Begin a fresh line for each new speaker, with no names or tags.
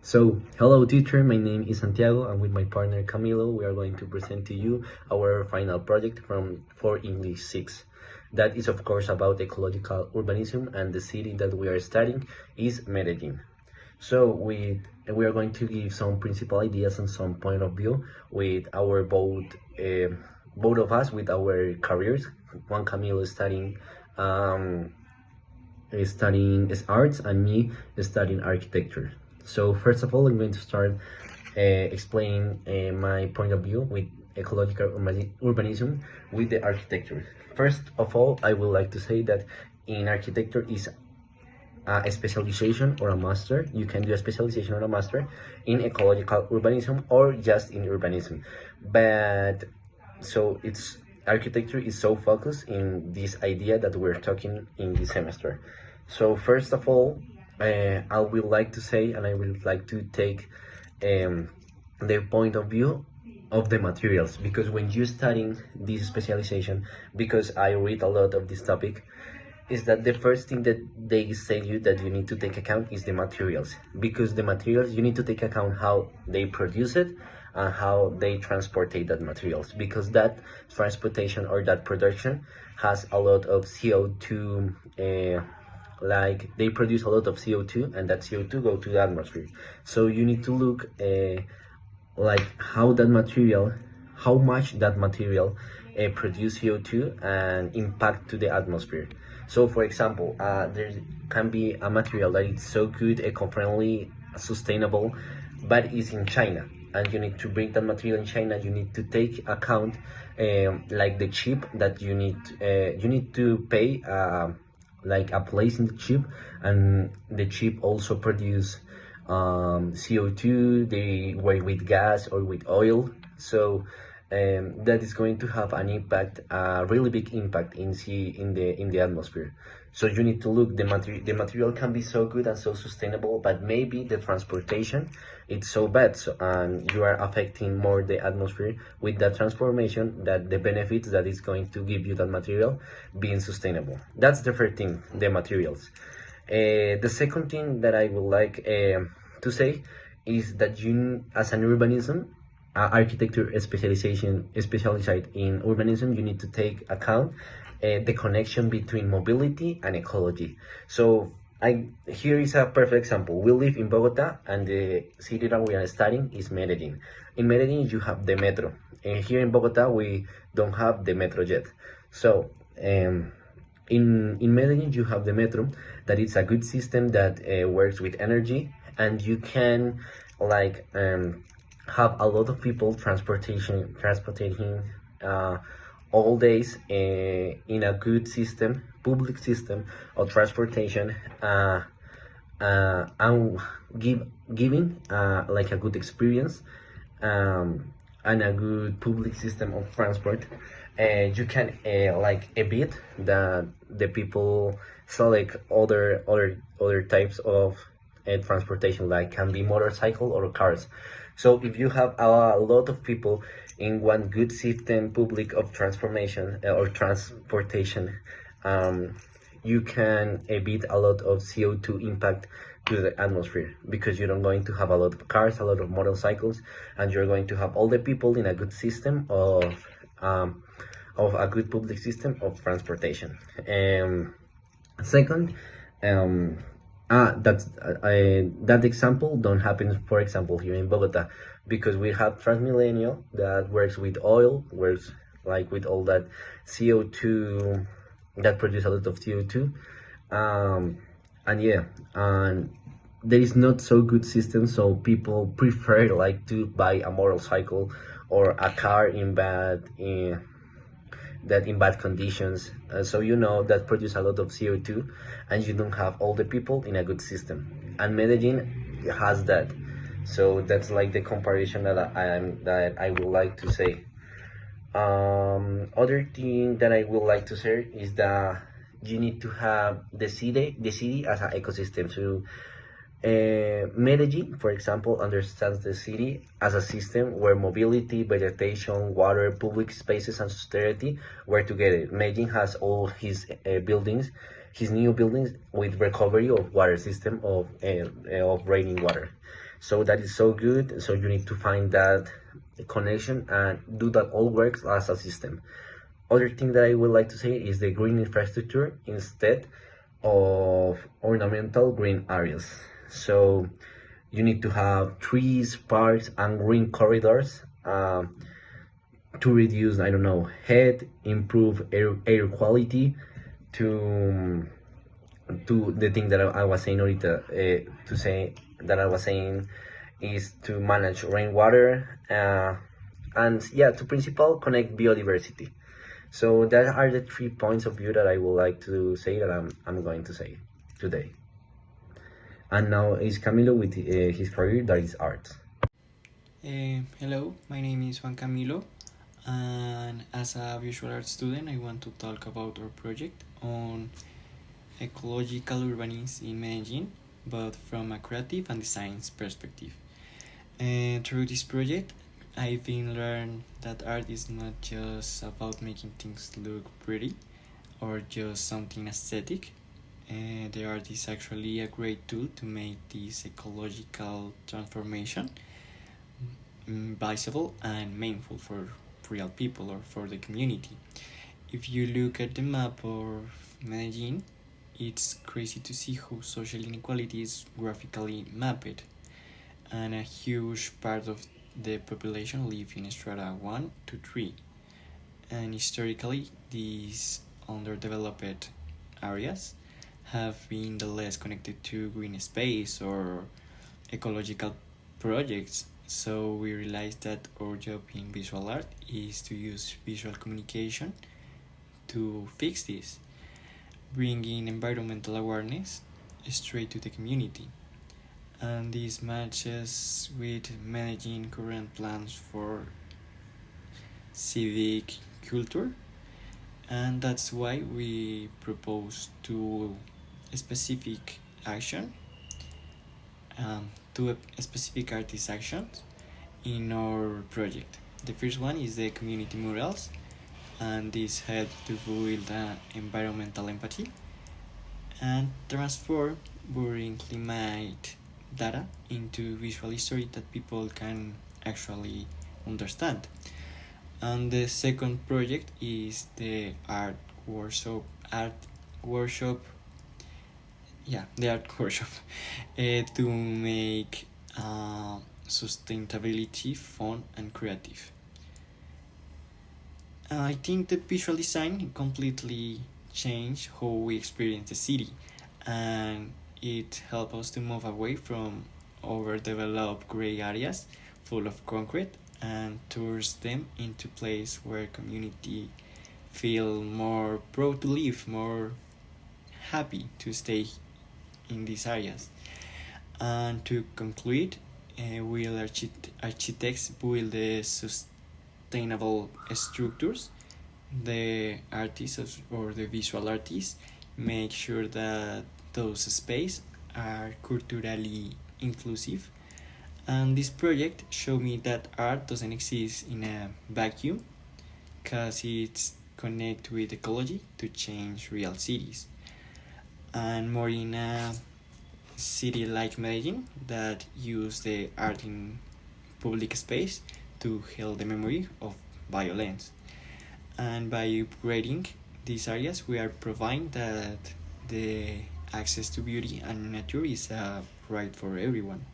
Hello teacher, my name is Santiago and with my partner Camilo, we are going to present to you our final project for English 6. That is of course about ecological urbanism, and the city that we are studying is Medellin. We are going to give some principal ideas and some point of view with our both of us with our careers. Juan Camilo is studying arts and me studying architecture. So first of all, I'm going to start explaining my point of view with ecological urbanism with the architecture. First of all, I would like to say that in architecture is a specialization or a master. You can do a specialization or a master in ecological urbanism or just in urbanism. But so it's architecture is so focused in this idea that we're talking in this semester. So first of all, I would like to say, and I would like to take the point of view of the materials, because when you're studying this specialization, because I read a lot of this topic, is that the first thing that they say you that you need to take account is the materials, because the materials you need to take account how they produce it and how they transportate that materials, because that transportation or that production has a lot of CO2, like they produce a lot of CO2, and that CO2 go to the atmosphere. So you need to look like how much that material produce CO2 and impact to the atmosphere. So for example, there can be a material that is so good, eco-friendly, sustainable, but is in China, and you need to bring that material in China. You need to take account like the chip that you need to pay like a place in the chip, and the chip also produce CO2. They work with gas or with oil, so that is going to have an impact, a really big impact in the atmosphere. So you need to look, the material can be so good and so sustainable, but maybe the transportation it's so bad, and you are affecting more the atmosphere with that transformation, that the benefits that is going to give you that material being sustainable. That's the first thing, the materials. The second thing that I would like to say is that you, as an urbanism, architecture specialized in urbanism, you need to take account the connection between mobility and ecology. So here is a perfect example. We live in Bogota, and the city that we are studying is Medellin. In Medellin, you have the metro, and here in Bogota, we don't have the metro yet. So in Medellin, you have the metro, that is a good system that works with energy, and you can like have a lot of people transporting all days in a good system, public system of transportation, and giving like a good experience, and a good public system of transport. You can like evit that the people select other types of transportation, like can be motorcycle or cars. So if you have a lot of people in one good system public of transformation or transportation, you can evit a lot of CO2 impact to the atmosphere, because you're not going to have a lot of cars, a lot of motorcycles, and you're going to have all the people in a good system of a good public system of transportation. Second, that example don't happen, for example, here in Bogota, because we have Transmilenio that works with oil, works like with all that CO2, that produce a lot of CO2, and yeah, and there is not so good system, so people prefer like to buy a motorcycle or a car in bad conditions, so you know that produce a lot of CO2, and you don't have all the people in a good system, and Medellin has that. So that's like the comparison that I would like to say. Other thing that I would like to say is that you need to have the city as an ecosystem. So Medellin, for example, understands the city as a system where mobility, vegetation, water, public spaces, and sustainability work together. Medellin has all his buildings, his new buildings, with recovery of water system of raining water. So that is so good. So you need to find that connection and do that all works as a system. Other thing that I would like to say is the green infrastructure instead of ornamental green areas. So you need to have trees, parks, and green corridors to reduce, I don't know, heat, improve air quality, to the thing that I was saying ahorita, to say that I was saying is to manage rainwater, and yeah, to principle connect biodiversity. So that are the 3 points of view that I would like to say that I'm going to say today. And now is Camilo with his career, that is art.
Hello, my name is Juan Camilo, and as a visual art student, I want to talk about our project on ecological urbanism in Medellin, but from a creative and design perspective. And through this project, I've been learned that art is not just about making things look pretty or just something aesthetic. The art is actually a great tool to make this ecological transformation visible and meaningful for real people or for the community. If you look at the map of Medellin, it's crazy to see how social inequality is graphically mapped, and a huge part of the population live in strata 1 to 3. And historically, these underdeveloped areas have been the less connected to green space or ecological projects. So we realized that our job in visual art is to use visual communication to fix this, bringing environmental awareness straight to the community. And this matches with managing current plans for civic culture, and that's why we propose two specific action two specific artist actions in our project. The first one is the community murals, and this helps to build environmental empathy and transform boring climate data into visual history that people can actually understand. And the second project is the art workshop the art workshop to make sustainability fun and creative. I think the visual design completely changed how we experience the city, and it helped us to move away from overdeveloped gray areas full of concrete and towards them into place where community feel more proud to live, more happy to stay in these areas. And to conclude, will architects build the sustainable structures? The artists or the visual artists make sure that those spaces are culturally inclusive. And this project showed me that art doesn't exist in a vacuum, because it's connect with ecology to change real cities. And more in a city like Medellin that use the art in public space to heal the memory of violence. And by upgrading these areas, we are providing that the access to beauty and nature is a right for everyone.